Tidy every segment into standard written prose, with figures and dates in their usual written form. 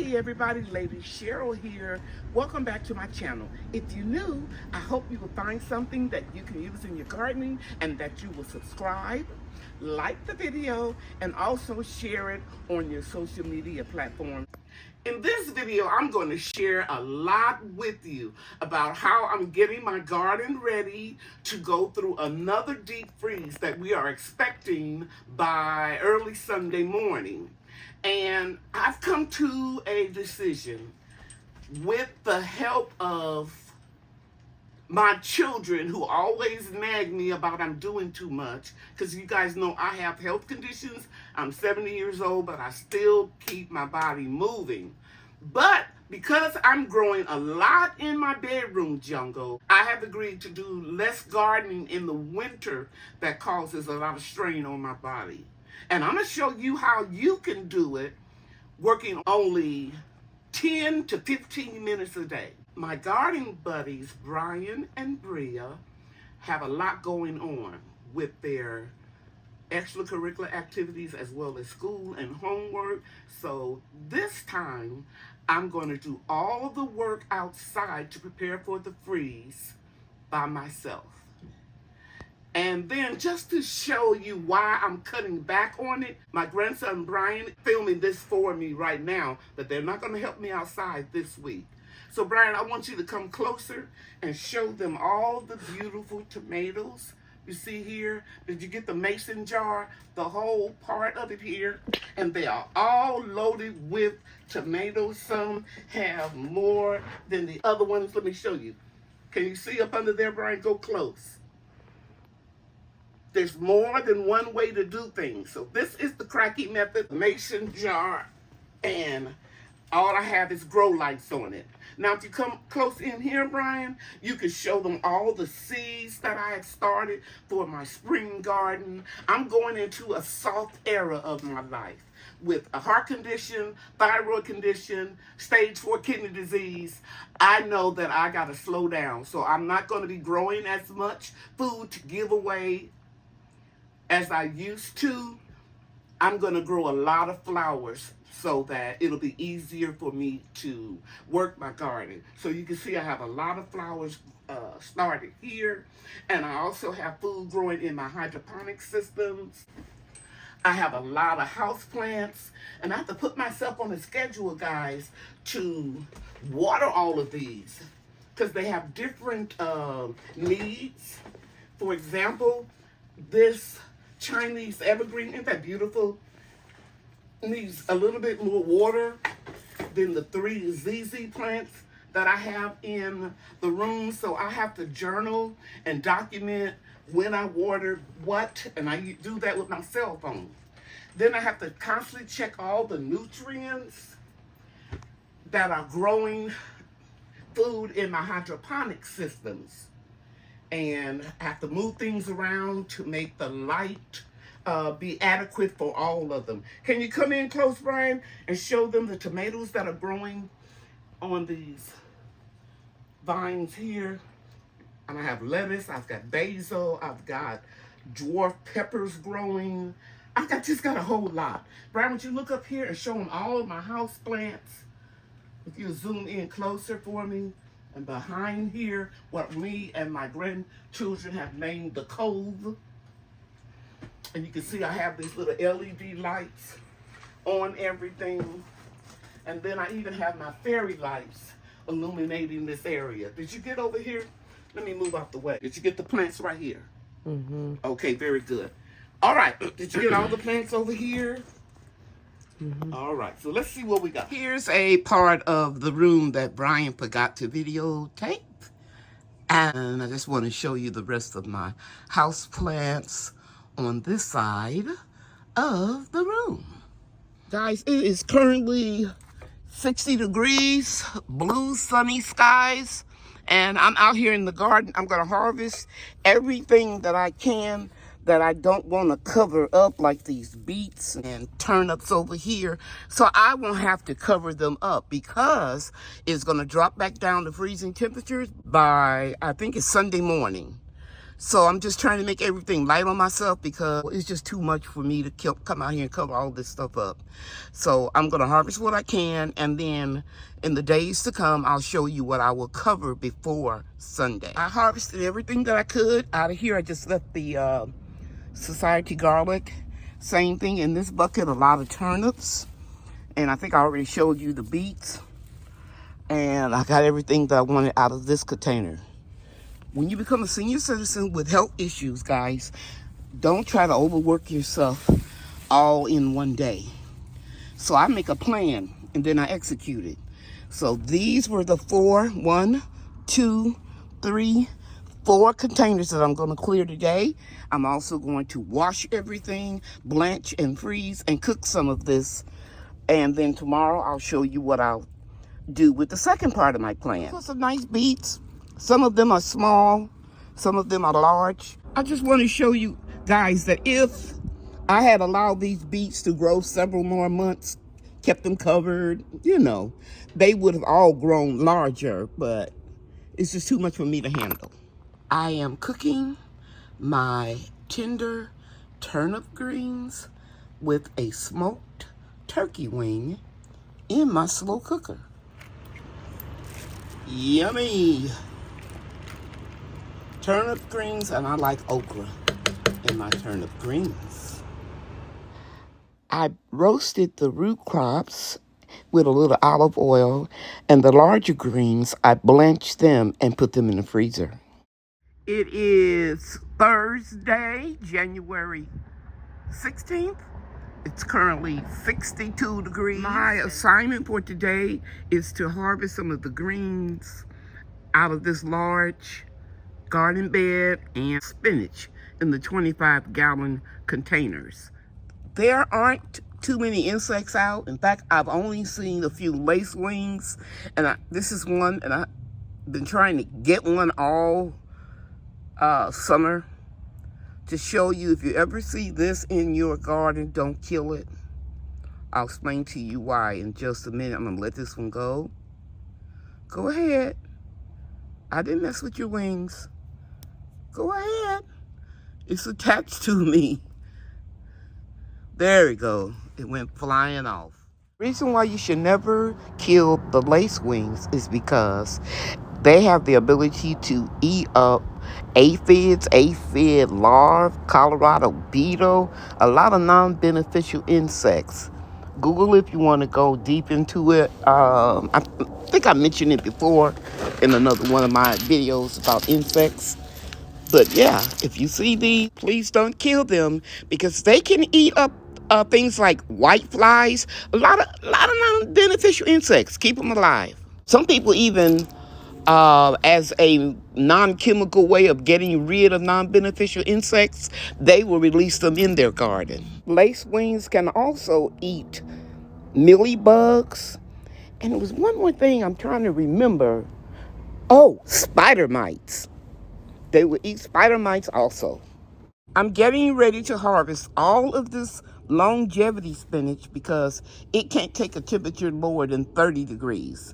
Hey everybody, Lady Cheryl here. Welcome back to my channel. If you're new, I hope you will find something that you can use in your gardening and that you will subscribe, like the video, and also share it on your social media platforms. In this video, I'm going to share a lot with you about how I'm getting my garden ready to go through another deep freeze that we are expecting by early Sunday morning. And I've come to a decision with the help of my children who always nag me about I'm doing too much, because you guys know I have health conditions. I'm 70 years old, but I still keep my body moving. But because I'm growing a lot in my bedroom jungle, I have agreed to do less gardening in the winter that causes a lot of strain on my body. And I'm going to show you how you can do it working only 10 to 15 minutes a day. My gardening buddies, Brian and Bria, have a lot going on with their extracurricular activities as well as school and homework. So this time, I'm going to do all the work outside to prepare for the freeze by myself. And then just to show you why I'm cutting back on it, my grandson Brian filming this for me right now, but they're not going to help me outside this week. So Brian, I want you to come closer and show them all the beautiful tomatoes you see here. Did you get the mason jar? The whole part of it here. And they are all loaded with tomatoes. Some have more than the other ones. Let me show you. Can you see up under there, Brian? Go close. There's more than one way to do things. So this is the cracky method, mason jar, and all I have is grow lights on it. Now, if you come close in here, Brian, you can show them all the seeds that I have started for my spring garden. I'm going into a soft era of my life with a heart condition, thyroid condition, stage 4 kidney disease. I know that I got to slow down. So I'm not going to be growing as much food to give away as I used to. I'm going to grow a lot of flowers so that it'll be easier for me to work my garden. So you can see I have a lot of flowers started here. And I also have food growing in my hydroponic systems. I have a lot of houseplants. And I have to put myself on a schedule, guys, to water all of these, because they have different needs. For example, this Chinese evergreen, isn't that beautiful? Needs a little bit more water than the 3 ZZ plants that I have in the room. So I have to journal and document when I water what, and I do that with my cell phone. Then I have to constantly check all the nutrients that are growing food in my hydroponic systems. And I have to move things around to make the light be adequate for all of them. Can you come in close, Brian, and show them the tomatoes that are growing on these vines here? And I have lettuce, I've got basil, I've got dwarf peppers growing. Just got a whole lot. Brian, would you look up here and show them all of my house plants? If you zoom in closer for me. And behind here, what me and my grandchildren have named the Cove. And you can see I have these little LED lights on everything. And then I even have my fairy lights illuminating this area. Did you get over here? Let me move out the way. Did you get the plants right here? Mm-hmm. Okay, very good. All right, did you get all the plants over here? Mm-hmm. All right, so let's see what we got. Here's a part of the room that Brian forgot to videotape. And I just want to show you the rest of my house plants on this side of the room. Guys, it is currently 60 degrees, blue sunny skies, and I'm out here in the garden. I'm going to harvest everything that I can that I don't want to cover up, like these beets and turnips over here. So I won't have to cover them up because it's going to drop back down to freezing temperatures by, I think it's Sunday morning. So I'm just trying to make everything light on myself because it's just too much for me to come out here and cover all this stuff up. So I'm going to harvest what I can, and then in the days to come, I'll show you what I will cover before Sunday. I harvested everything that I could out of here. I just left the Society garlic. Same thing in this bucket, a lot of turnips. And I think I already showed you the beets. And I got everything that I wanted out of this container. When you become a senior citizen with health issues, guys, don't try to overwork yourself all in one day. So I make a plan and then I execute it. So these were the 4 containers that I'm going to clear today. I'm also going to wash everything, blanch and freeze and cook some of this. And then tomorrow I'll show you what I'll do with the second part of my plan. So some nice beets. Some of them are small, some of them are large. I just want to show you guys that if I had allowed these beets to grow several more months, kept them covered, you know, they would have all grown larger, but it's just too much for me to handle. I am cooking my tender turnip greens with a smoked turkey wing in my slow cooker. Yummy! Turnip greens, and I like okra in my turnip greens. I roasted the root crops with a little olive oil, and the larger greens, I blanched them and put them in the freezer. It is Thursday, January 16th. It's currently 62 degrees. My assignment for today is to harvest some of the greens out of this large garden bed and spinach in the 25-gallon containers. There aren't too many insects out. In fact, I've only seen a few lacewings, and this is one, and I've been trying to get one all summer to show you. If you ever see this in your garden, don't kill it. I'll explain to you why in just a minute. I'm gonna let this one go. Go ahead. I didn't mess with your wings. Go ahead. It's attached to me. There we go. It went flying off. The reason why you should never kill the lacewings is because they have the ability to eat up aphids, aphid larvae, Colorado beetle, a lot of non-beneficial insects. Google if you want to go deep into it. I think I mentioned it before in another one of my videos about insects. But yeah, if you see these, please don't kill them because they can eat up things like whiteflies, a lot of non-beneficial insects. Keep them alive. Some people even, as a non-chemical way of getting rid of non-beneficial insects, they will release them in their garden. Lacewings can also eat mealybugs. And it was one more thing I'm trying to remember. Oh, spider mites. They will eat spider mites also. I'm getting ready to harvest all of this longevity spinach because it can't take a temperature lower than 30 degrees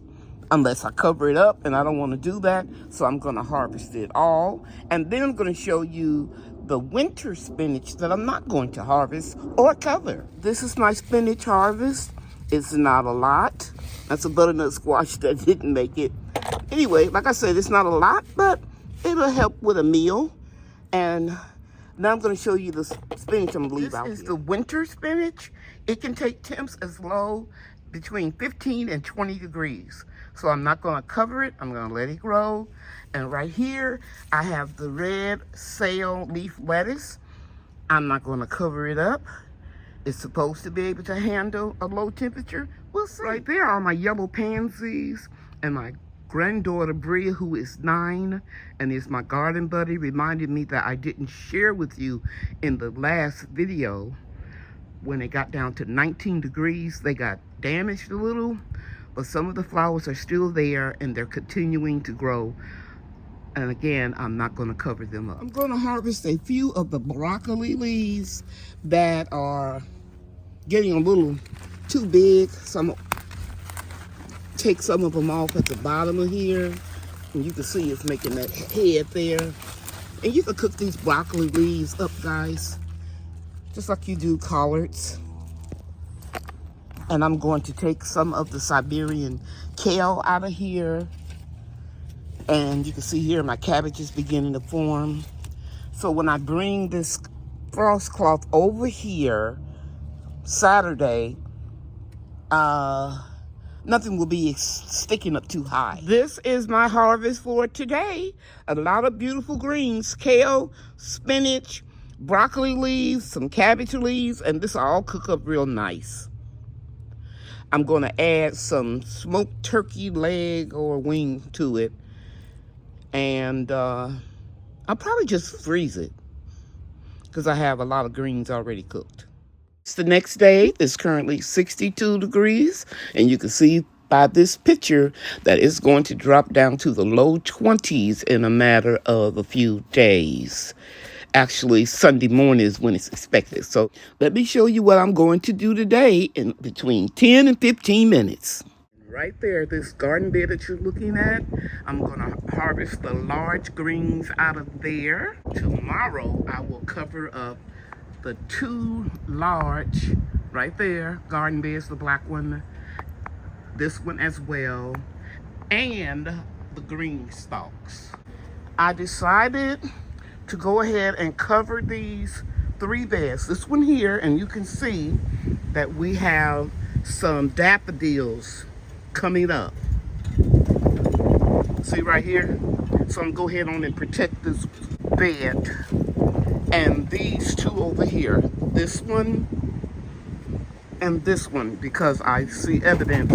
unless I cover it up, and I don't want to do that. So I'm going to harvest it all. And then I'm going to show you the winter spinach that I'm not going to harvest or cover. This is my spinach harvest. It's not a lot. That's a butternut squash that didn't make it. Anyway, like I said, it's not a lot, but it'll help with a meal. And now I'm going to show you the spinach I'm going to leave out here. This is the winter spinach. It can take temps as low between 15 and 20 degrees. So I'm not going to cover it. I'm going to let it grow. And right here, I have the red sail leaf lettuce. I'm not going to cover it up. It's supposed to be able to handle a low temperature. We'll see. Right there are my yellow pansies and my granddaughter Bria, who is 9 and is my garden buddy, reminded me that I didn't share with you in the last video. When it got down to 19 degrees, they got damaged a little, but some of the flowers are still there and they're continuing to grow. And again, I'm not going to cover them up. I'm going to harvest a few of the broccoli leaves that are getting a little too big. So I'm going to take some of them off at the bottom of here. And you can see it's making that head there. And you can cook these broccoli leaves up, guys, just like you do collards. And I'm going to take some of the Siberian kale out of here. And you can see here my cabbage is beginning to form. So when I bring this frost cloth over here Saturday, nothing will be sticking up too high. This is my harvest for today. A lot of beautiful greens, kale, spinach, broccoli leaves, some cabbage leaves, and this will all cook up real nice. I'm going to add some smoked turkey leg or wing to it. And I'll probably just freeze it because I have a lot of greens already cooked. It's the next day. It's currently 62 degrees. And you can see by this picture that it's going to drop down to the low 20s in a matter of a few days. Actually, Sunday morning is when it's expected. So let me show you what I'm going to do today in between 10 and 15 minutes. Right there, this garden bed that you're looking at, I'm going to harvest the large greens out of there. Tomorrow, I will cover up the two large, right there, garden beds, the black one, this one as well, and the green stalks. I decided to go ahead and cover these three beds. This one here, and you can see that we have some daffodils coming up. See right here? So I'm gonna go ahead on and protect this bed. And these two over here, this one and this one, because I see evidence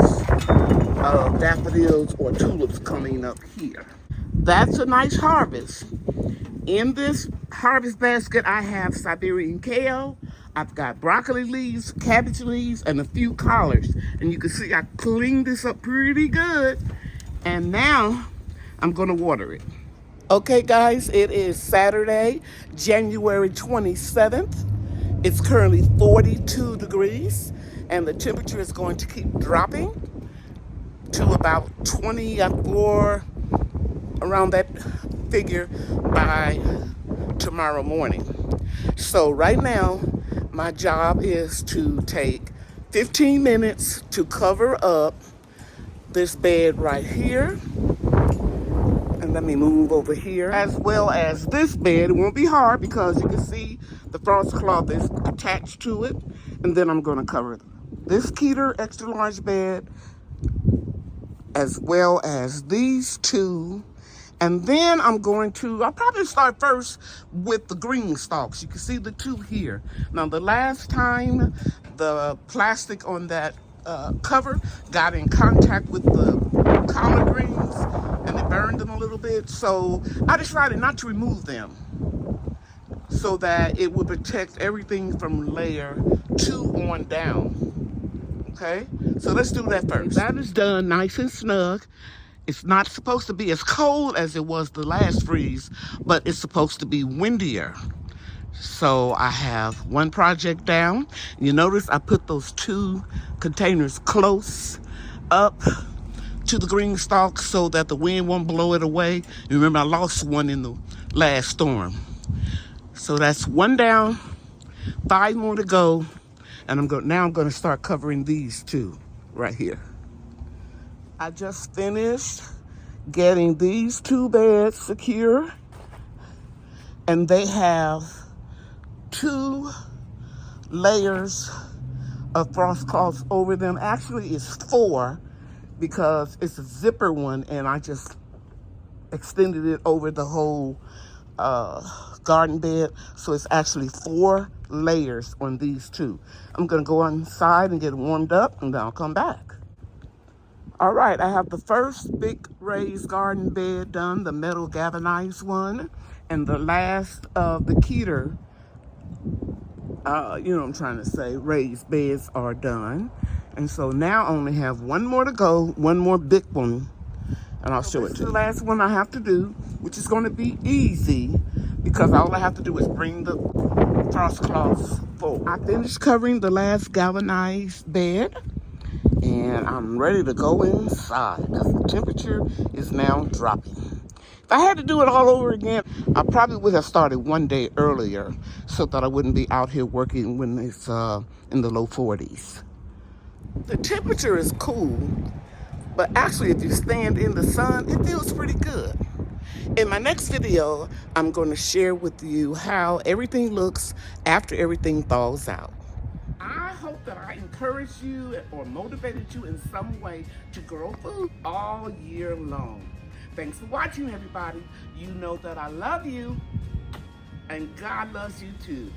of daffodils or tulips coming up here. That's a nice harvest. In this harvest basket, I have Siberian kale, I've got broccoli leaves, cabbage leaves, and a few collards. And you can see I cleaned this up pretty good. And now I'm gonna water it. Okay guys, it is Saturday, January 27th. It's currently 42 degrees, and the temperature is going to keep dropping to about 24, around that figure by tomorrow morning. So right now, my job is to take 15 minutes to cover up this bed right here. And let me move over here. As well as this bed. It won't be hard because you can see the frost cloth is attached to it. And then I'm going to cover this Keter extra large bed as well as these two. And then I'll probably start first with the green stalks. You can see the two here. Now, the last time the plastic on that cover got in contact with the collard greens and it burned them a little bit. So I decided not to remove them so that it would protect everything from layer 2 on down. Okay, so let's do that first. That is done nice and snug. It's not supposed to be as cold as it was the last freeze, but it's supposed to be windier. So I have one project down. You notice I put those two containers close up to the green stalks so that the wind won't blow it away. You remember I lost one in the last storm. So that's one down, 5 more to go. And now I'm going to start covering these two right here. I just finished getting these two beds secure, and they have 2 layers of frost cloths over them. Actually, it's 4 because it's a zipper one, and I just extended it over the whole garden bed. So it's actually 4 layers on these 2. I'm going to go inside and get warmed up, and then I'll come back. All right, I have the first big raised garden bed done, the metal galvanized one, and the last of the Keter, you know what I'm trying to say, raised beds are done. And so now I only have one more to go, one more big one, and I'll show it to you. The last one I have to do, which is going to be easy because all I have to do is bring the frost cloths forward. I finished covering the last galvanized bed. And I'm ready to go inside because the temperature is now dropping. If I had to do it all over again, I probably would have started one day earlier so that I wouldn't be out here working when it's in the low 40s. The temperature is cool, but actually if you stand in the sun, it feels pretty good. In my next video, I'm going to share with you how everything looks after everything thaws out. I hope that I encouraged you or motivated you in some way to grow food all year long. Thanks for watching, everybody. You know that I love you, and God loves you too.